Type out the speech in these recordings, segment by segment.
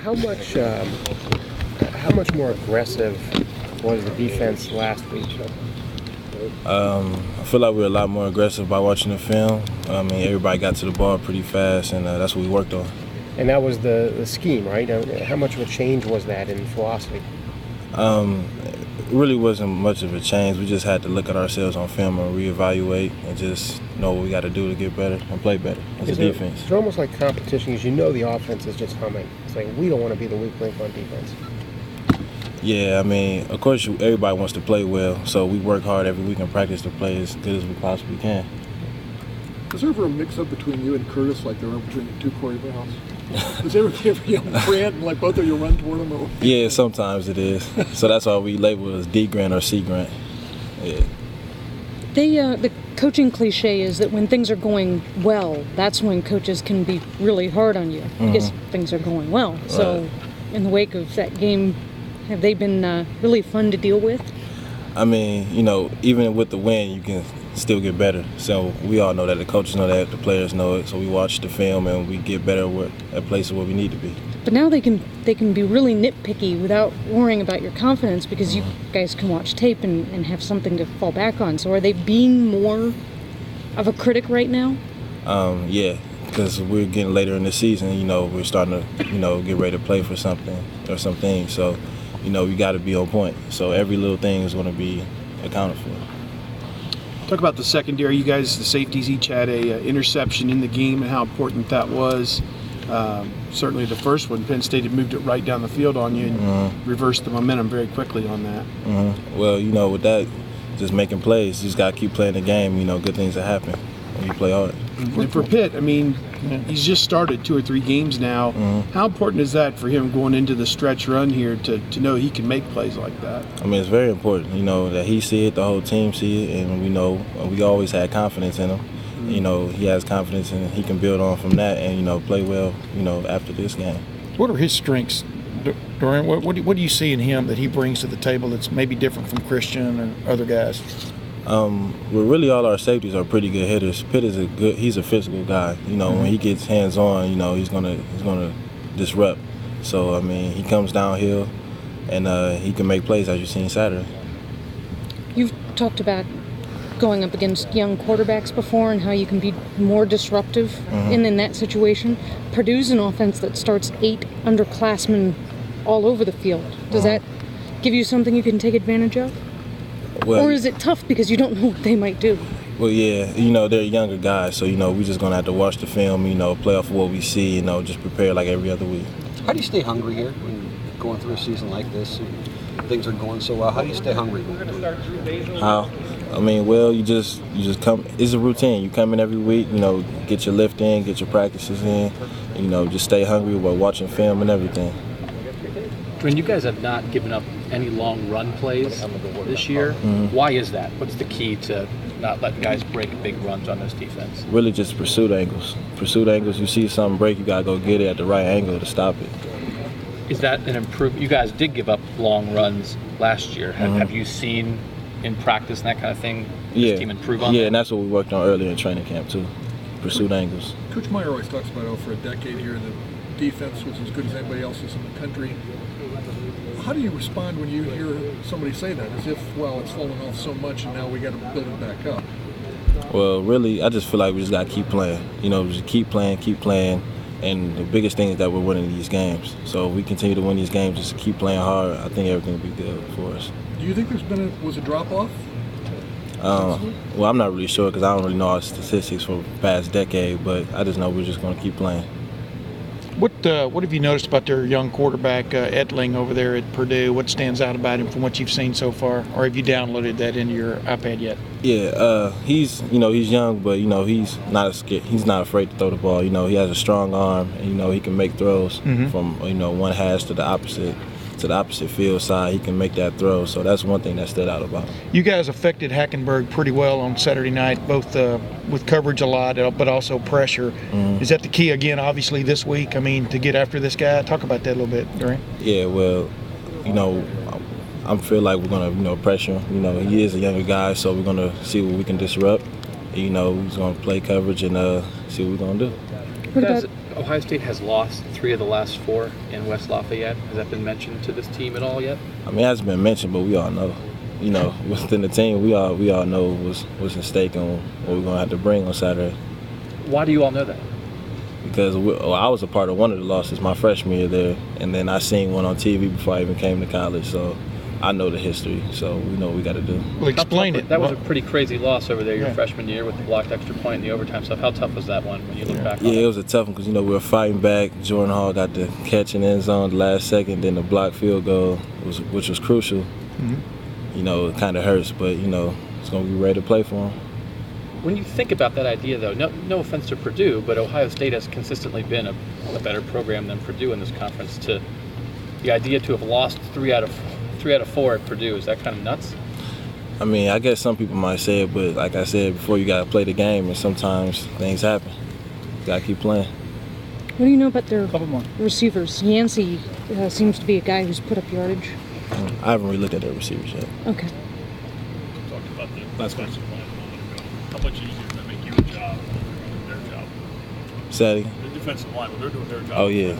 how much more aggressive was the defense last week? I feel like we were a lot more aggressive by watching the film. I mean, everybody got to the ball pretty fast, and that's what we worked on. And that was the scheme, right? How much of a change was that in philosophy? It really wasn't much of a change. We just had to look at ourselves on film and reevaluate and just know what we got to do to get better and play better as a defense. It's almost like competition because you know the offense is just humming. It's like we don't want to be the weak link on defense. Yeah, I mean, of course, everybody wants to play well, so we work hard every week in practice to play as good as we possibly can. Is there ever a mix-up between you and Curtis like there are between the two quarterbacks? Does ever Grant and like both of you run toward him? Or? Yeah, sometimes it is. So that's why we label it as D Grant or C Grant. Yeah. The coaching cliche is that when things are going well, that's when coaches can be really hard on you because things are going well. Right. So in the wake of that game, have they been really fun to deal with? I mean, you know, even with the win, you can still get better. So we all know that, the coaches know that, the players know it. So we watch the film and we get better at places where we need to be. But now they can be really nitpicky without worrying about your confidence because you guys can watch tape and have something to fall back on. So are they being more of a critic right now? Yeah, because we're getting later in the season. You know, we're starting to, get ready to play for something or something. So, we got to be on point. So every little thing is going to be accounted for. Talk about the secondary. You guys, the safeties, each had a interception in the game and how important that was. Certainly the first one, Penn State had moved it right down the field on you and reversed the momentum very quickly on that. Well, with that, just making plays. You just got to keep playing the game. Good things that happen when you play hard. And for Pitt, I mean, he's just started 2 or 3 games now. How important is that for him going into the stretch run here to know he can make plays like that? I mean, it's very important, that he see it, the whole team see it, and we always had confidence in him. He has confidence and he can build on from that and, play well, after this game. What are his strengths, Doran? What do you see in him that he brings to the table that's maybe different from Christian or other guys? Really all our safeties are pretty good hitters. Pitt is he's a physical guy. When he gets hands on, he's gonna disrupt. So I mean, he comes downhill and he can make plays as you seen Saturday. You've talked about going up against young quarterbacks before and how you can be more disruptive in that situation. Purdue's an offense that starts 8 underclassmen all over the field. Does that give you something you can take advantage of? Well, or is it tough because you don't know what they might do? Well, yeah, they're younger guys, so, we're just going to have to watch the film, play off of what we see, just prepare like every other week. How do you stay hungry here when going through a season like this and things are going so well? How do you stay hungry? How? I mean, well, you just come. It's a routine. You come in every week, get your lift in, get your practices in, just stay hungry while watching film and everything. When you guys have not given up any long run plays this year, why is that? What's the key to not letting guys break big runs on this defense? Really just pursuit angles. Pursuit angles, you see something break, you got to go get it at the right angle to stop it. Is that an improvement? You guys did give up long runs last year. Have you seen in practice and that kind of thing this team improve on that? Yeah, and that's what we worked on earlier in training camp too. Pursuit angles. Coach Meyer always talks about, for a decade here, the defense was as good as anybody else's in the country. How do you respond when you hear somebody say that? As if, well, it's fallen off so much and now we got to build it back up. Well, really, I just feel like we just got to keep playing. Just keep playing. And the biggest thing is that we're winning these games. So if we continue to win these games, just keep playing hard, I think everything will be good for us. Do you think was a drop-off? Well, I'm not really sure because I don't really know our statistics for the past decade, but I just know we're just going to keep playing. What have you noticed about their young quarterback, Etling, over there at Purdue? What stands out about him from what you've seen so far? Or have you downloaded that into your iPad yet? Yeah, he's young, but he's not scared. He's not afraid to throw the ball. He has a strong arm, and he can make throws from one hash to the opposite field side. He can make that throw, so that's one thing that stood out about him. You guys affected Hackenberg pretty well on Saturday night, both with coverage a lot, but also pressure. Is that the key again, obviously, this week? I mean, to get after this guy? Talk about that a little bit, Doran. Yeah, well, I feel like we're going to, pressure him. He is a younger guy, so we're going to see what we can disrupt. He's going to play coverage and see what we're going to do. Ohio State has lost 3 of the last 4 in West Lafayette. Has that been mentioned to this team at all yet? I mean, it hasn't been mentioned, but we all know. You know, within the team, we all know what's at stake and what we're gonna have to bring on Saturday. Why do you all know that? Because I was a part of one of the losses my freshman year there, and then I seen one on TV before I even came to college, so I know the history, so we know what we got to do. Well, explain it. That was a pretty crazy loss over there your freshman year with the blocked extra point and the overtime stuff. How tough was that one when you look back on it? Yeah, it was a tough one because, you know, we were fighting back. Jordan Hall got the catch in the end zone the last second, then the blocked field goal, which was crucial. You know, it kind of hurts, but, you know, it's going to be ready to play for him. When you think about that idea, though, no offense to Purdue, but Ohio State has consistently been a better program than Purdue in this conference. To the idea to have lost 3 out of 4 at Purdue, is that kind of nuts? I mean, I guess some people might say it, but like I said before, you got to play the game, and sometimes things happen. You got to keep playing. What do you know about their receivers? Yancey seems to be a guy who's put up yardage. I haven't really looked at their receivers yet. Okay. Talked about the defensive line a moment ago. How much easier does that make your job when they're doing their job? Sadie? The defensive line, when they're doing their job. Oh, yeah.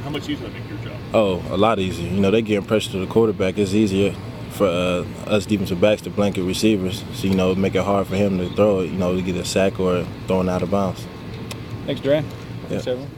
How much easier does that make your job? Oh, a lot easier. You know, they getting pressure to the quarterback. It's easier for us defensive backs to blanket receivers. So, you know, make it hard for him to throw it, you know, to get a sack or throwing out of bounds. Thanks, Doran. Yeah. Thanks, everyone.